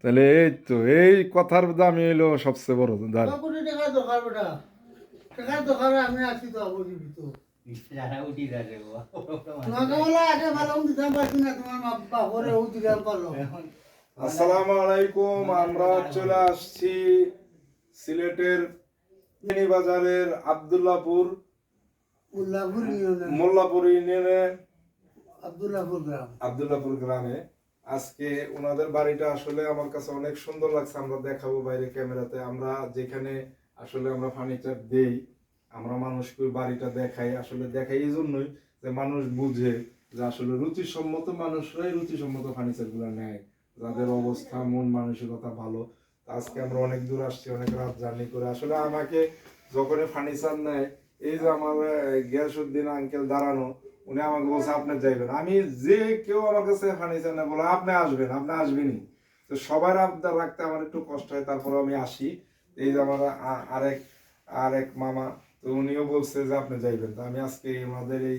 তাহলে এই তো এই কথার দামই হইলো সবচেয়ে বড় দাম। কোটি টাকা দরকার বেটা, টাকার দরকারে আমি আছি তো আবো জীবিত। নগাওয়ালা আগে ভালো দিতাম পারছি না, তোমার বাপরে ও দিতাম পারলো। আসসালামু আলাইকুম। আমরা চলে আসছি সিলেটের বাজারের উল্লাপুর ইউনিয়নে, মোল্লাপুর ইউনিয়নে আব্দুল্লাপুর গ্রাম। আব্দুল্লাপুর গ্রামে। আজকে ওনাদের বাড়িটা আসলে আমার কাছে অনেক সুন্দর লাগছে। আমরা দেখাবো বাইরে ক্যামেরাতে। আমরা যেখানে আসলে আমরা ফার্নিচার দেই, আমরা মানুষকে ওই বাড়িটা দেখাই। আসলে দেখাই এই জন্যই যে মানুষ বুঝে যে আসলে রুচিসম্মত মানুষরাই রুচিসম্মত ফার্নিচার গুলো নেয়, যাদের অবস্থা মন মানসিকতা ভালো। আজকে আমরা অনেক দূর আসছি, অনেক রাত জার্নি করে। আসলে আমাকে যখনই ফার্নিচার নেয়, এই যে আমার গিয়াসউদ্দিন আঙ্কেল দাঁড়ানো, উনি আমাকে বলছে আপনি যাইবেন। আমি যে কেউ আমার কাছে ফার্নিচার না বলে আপনি আসবেন, আপনি আসবেনই। তো সবার আবদার রাখতে আমার একটু কষ্ট হয়, তারপরে আমি আসি। এই যে আমার আরেক আরেক মামা, তো উনিও বলছে যে আপনি যাইবেন। তো আমি আজকে আমাদের এই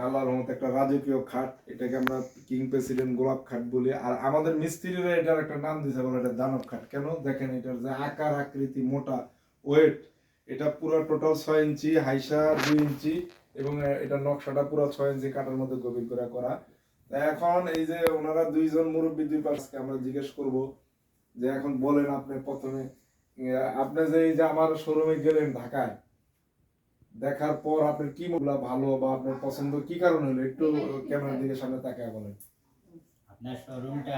আল্লাহর রহমতে একটা রাজকীয় খাট, এটাকে আমরা কিং প্রেসিডেন্ট গোলাপ খাট বলি। আর আমাদের মিস্ত্রিরা এটার একটা নাম দিয়েছে, বলে এটা দানব খাট। কেন দেখেন, এটার যে আকার আকৃতি, মোটা, ওয়েট, এটা পুরো টোটাল 6 ইঞ্চি, হাইসা 2 ইঞ্চি, এবং এটা নকশাটা পুরো 6 ইঞ্চি কাটার মধ্যে গভীর করে করা। এখন এই যে ওনারা দুইজন মুরব্বী, দুই পাশকে আমরা জিজ্ঞেস করব যে এখন বলেন আপনি প্রথমে, আপনি যে এই যে আমার শোরুমে গেলেন ঢাকায়, দেখার পর আপনার কি মূল্য ভালো বা আপনার পছন্দ কি কারণ হলো, একটু ক্যামেরার দিকে সামনে তাকায় বলেন। আপনার শোরুমটা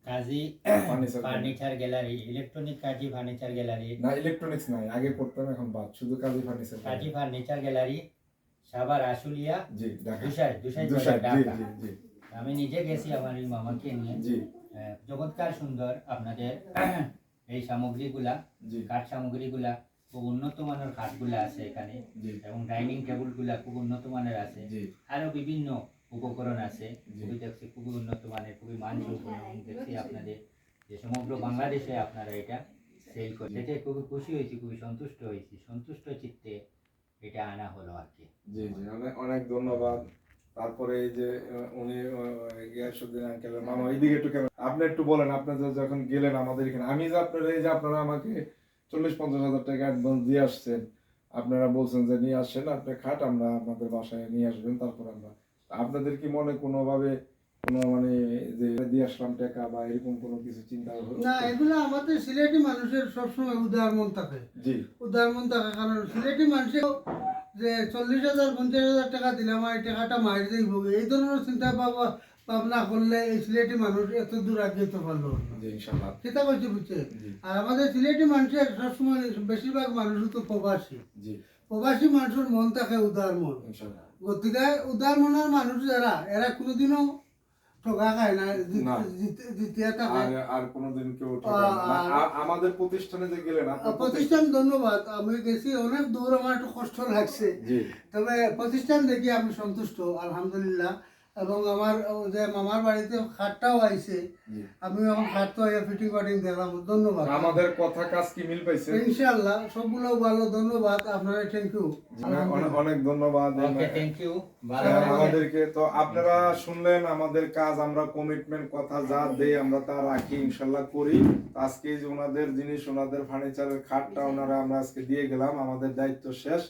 কাজী ফার্নিচার গ্যালারি, ইলেকট্রনিক কাজী ফার্নিচার গ্যালারি। না, ইলেকট্রনিক্স নাই, আগে করতাম, এখন বাদ, শুধু কাজী ফার্নিচার। কাজী ফার্নিচার গ্যালারি, সাভার আশুলিয়া, জি, ঢাকা। দুসাই ঢাকা। আমি নিজে গেছি আমার এই মামাকে নিয়ে। জি, চমৎকার সুন্দর আপনাদের এই সামগ্রীগুলা, কাঠ সামগ্রীগুলা খুব উন্নত মানের কাঠগুলা আছে এখানে, এবং ডাইনিং টেবিলগুলা খুব উন্নত মানের আছে। আরো বিভিন্ন উপকরণ আছে, খুবই দেখছি খুবই উন্নত মানের, খুবই মানসম্পন্ন। দেখছি আপনাদের যে সমগ্র বাংলাদেশে আপনারা এটা সেল করে, সেটাই খুবই খুশি হয়েছি, খুবই সন্তুষ্ট হয়েছি। সন্তুষ্ট চিত্তে এটা আনা হলো আর কি। জি জি, অনেক অনেক ধন্যবাদ। তারপরে এই যে উনি গিয়াসউদ্দিন আঙ্কেলের মামা, এইদিকে একটু কেমন, আপনি একটু বলেন। আপনি যখন গেলেন আমাদের এখানে, আমি যে আপনারা এই যে আপনারা আমাকে 40-50 হাজার টাকা অ্যাডভান্স দিয়ে আসছেন, আপনারা বলছেন যে নিয়ে আসছেন আপনি খাট, আমরা আপনাদের বাসায় নিয়ে আসবেন। তারপর আমরা আপনাদের কি মনে কোনোভাবে কোনো মানে যে দিয়ে আসলাম টাকা বা এরকম কোনো কিছু চিন্তা না, এগুলো আমাদের সিলেটি মানুষের সবসময় উদার মন থাকে। জি, উদার মন থাকে, কারণ সিলেটি মানুষের যে 40,000-50,000 টাকা দিলাম আর এই টাকাটা মার যাইব, এই ধরনের চিন্তা ভাবনা করলে এই সিলেটি মানুষ এত দূর আগে যেতে পারলো না। সেটা বলছি, বুঝছে। আর আমাদের সিলেটি মানুষের সবসময় বেশিরভাগ মানুষ তো প্রবাসী। প্রবাসী মানুষের মন থাকে উদার মন। গতিকে উদার মনের মানুষ যারা, এরা কোনোদিনও ঠকা খায় না, আর কোনোদিন কেউ আমাদের প্রতিষ্ঠানে যে গেলেন। প্রতিষ্ঠান, ধন্যবাদ। আমি গেছি অনেক দূর, আমার একটু কষ্ট লাগছে, তবে প্রতিষ্ঠান দেখি আমি সন্তুষ্ট আলহামদুলিল্লাহ। এবং আমার যে মামার বাড়িতে খাটটাও আইছে, আমি এখন খাটটা ফিটিং ফাটিং দেখলাম। ধন্যবাদ। আমাদের কথা কাজ কি মিল পাইছে ইনশাআল্লাহ, সবগুলো ভালো। ধন্যবাদ আপনারা, থ্যাংক ইউ, অনেক ধন্যবাদ। থ্যাংক ইউ আমাদেরকে। তো আপনারা শুনলেন আমাদের কাজ, আমরা কমিটমেন্ট কথা যা দেই আমরা তা রাখি, ইনশাল্লাহ করি। আজকে যে ওনাদের জিনিস, ওনাদের ফার্নিচারের খাটটা ওনারা আমরা আজকে দিয়ে গেলাম, আমাদের দায়িত্ব শেষ।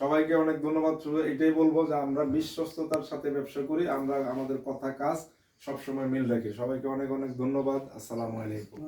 সবাইকে অনেক ধন্যবাদ। শুধু এটাই বলবো যে আমরা বিশ্বস্ততার সাথে ব্যবসা করি, আমরা আমাদের কথা কাজ সবসময় মিল রাখি। সবাইকে অনেক অনেক ধন্যবাদ। আসসালামু আলাইকুম।